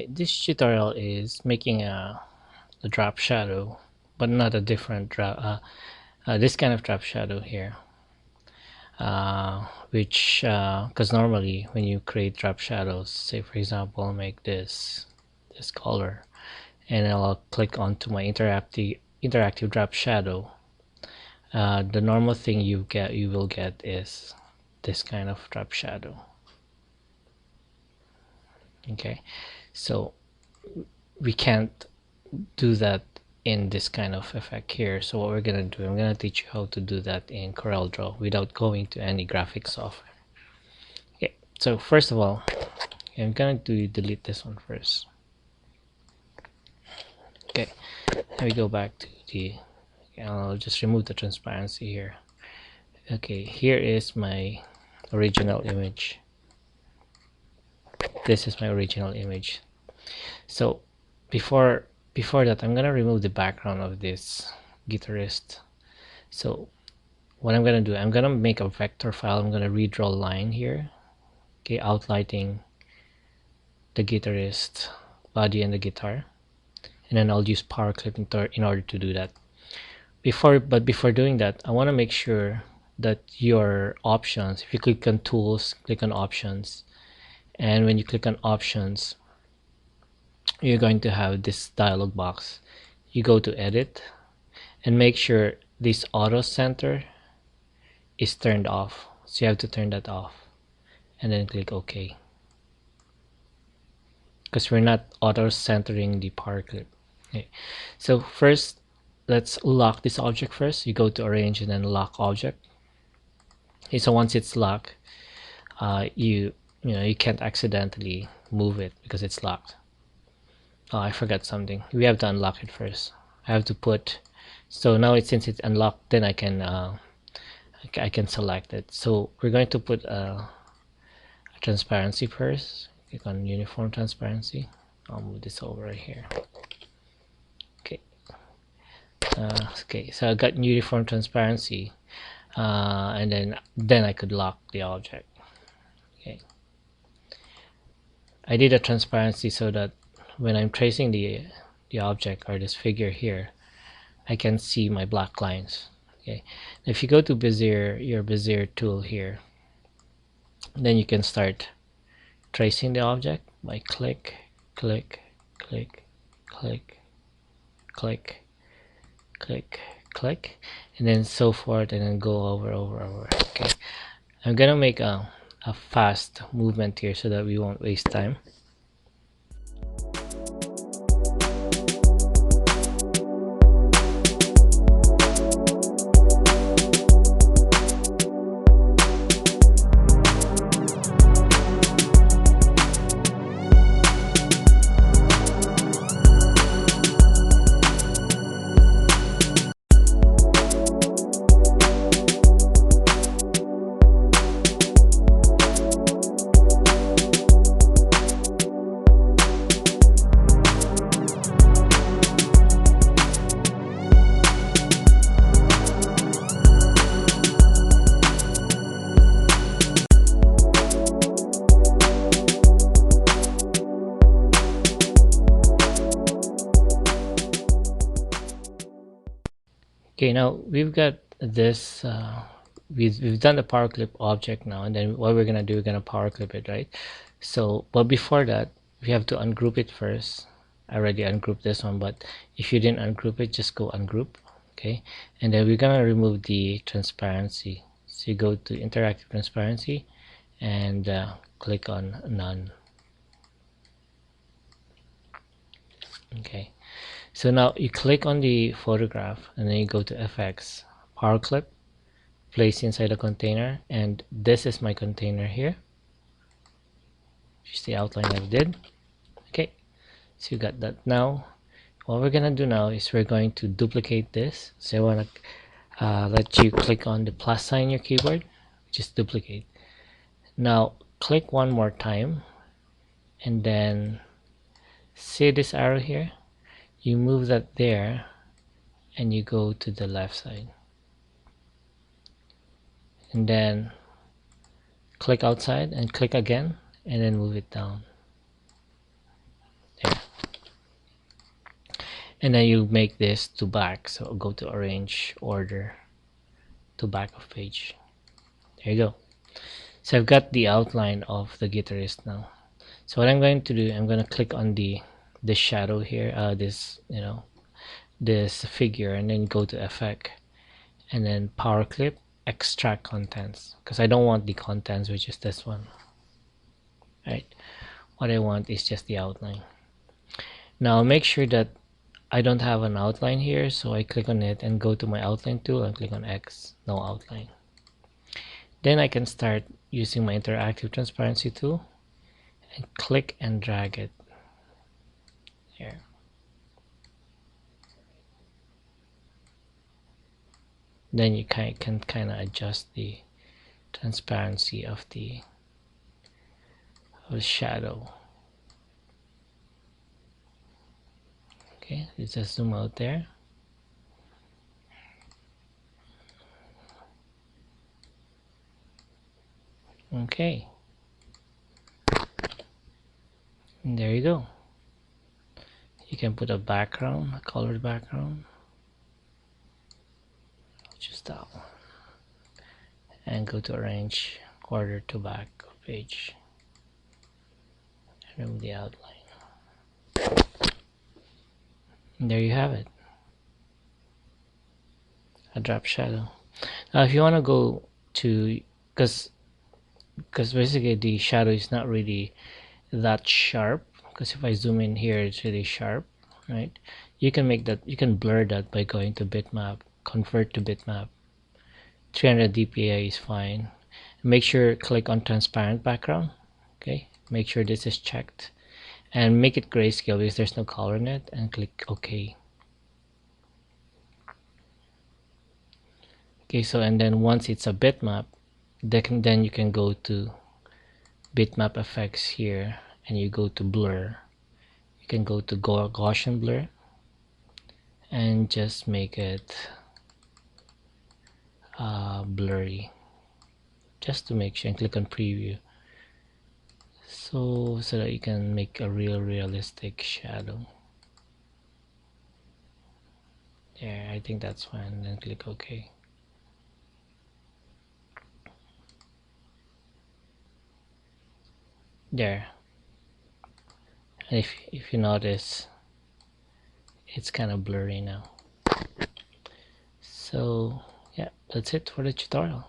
This tutorial is making a drop shadow, but not a different drop. This kind of drop shadow here, which because normally when you create drop shadows, say for example, make this color, and I'll click onto my interactive drop shadow. The normal thing you will get is this kind of drop shadow. Okay, so we can't do that in this kind of effect here. So what we're gonna do, I'm gonna teach you how to do that in CorelDraw without going to any graphic software. Okay, so first of all, I'm gonna delete this one first. Okay, let me go back to the, I'll just remove the transparency here. Okay, here is my original image. This is my original image. So before that, I'm gonna remove the background of this guitarist. So what I'm gonna do, I'm gonna make a vector file. I'm gonna redraw a line here, okay, outlining the guitarist body and the guitar, and then I'll use power clip in order to do that. Before doing that, I want to make sure that your options, if you click on tools, click on options, and when you click on options, you're going to have this dialog box. You go to edit and make sure this auto center is turned off, so you have to turn that off and then click OK, because we're not auto centering the power clip. Okay, so first let's lock this object first. You go to arrange and then lock object. Okay, so once it's locked, you can't accidentally move it because it's locked. Oh, I forgot something. We have to unlock it first. I have to put, so now since it's unlocked, then I can select it. So we're going to put a transparency first. Click on uniform transparency. I'll move this over right here. Okay. Okay, so I got uniform transparency, and then I could lock the object. Okay. I did a transparency so that when I'm tracing the object or this figure here, I can see my black lines. Okay, if you go to Bezier, your Bezier tool here, then you can start tracing the object by click, click, click, click, click, click, click, and then so forth, and then go over. Okay, I'm gonna make a fast movement here so that we won't waste time. Okay, now we've got this, we've done the power clip object now, and then what we're gonna do, we're gonna power clip it, right? So, but before that, we have to ungroup it first. I already ungrouped this one, but if you didn't ungroup it, just go ungroup. Okay, and then we're gonna remove the transparency. So you go to interactive transparency and click on none. Okay, so now you click on the photograph and then you go to FX, power clip, place inside a container, and this is my container here. Just the outline I did. Okay, so you got that. Now what we're gonna do now is we're going to duplicate this. So I want to let you click on the plus sign in your keyboard, just duplicate. Now click one more time and then see this arrow here, you move that there and you go to the left side, and then click outside and click again and then move it down. and then you make this to back. So go to arrange, order to back of page. There you go. So I've got the outline of the guitarist now. So what I'm going to do, I'm going to click on the shadow here, this, this figure, and then go to effect, and then power clip, extract contents, because I don't want the contents, which is this one. Right, what I want is just the outline. Now make sure that I don't have an outline here, so I click on it and go to my outline tool and click on X, no outline. Then I can start using my interactive transparency tool and click and drag it here. Then you can kind of adjust the transparency of the shadow. Okay, let's just zoom out there. Okay, and there you go. You can put a background, a colored background, just that one, and go to arrange, order to back of page, and remove the outline. And there you have it, a drop shadow. Now if you want to go to, because basically the shadow is not really that sharp, because if I zoom in here it's really sharp, right? You can make that, you can blur that by going to bitmap, convert to bitmap. 300 dpi is fine. Make sure click on transparent background. Okay, make sure this is checked and make it grayscale because there's no color in it, and click OK. Okay, so and then once it's a bitmap, then you can go to bitmap effects here and you go to blur. You can go to Gaussian blur and just make it blurry, just to make sure, and click on preview, so that you can make a realistic shadow. There, I think that's fine. Then click OK. There. And if you notice, it's kind of blurry now. So yeah, that's it for the tutorial.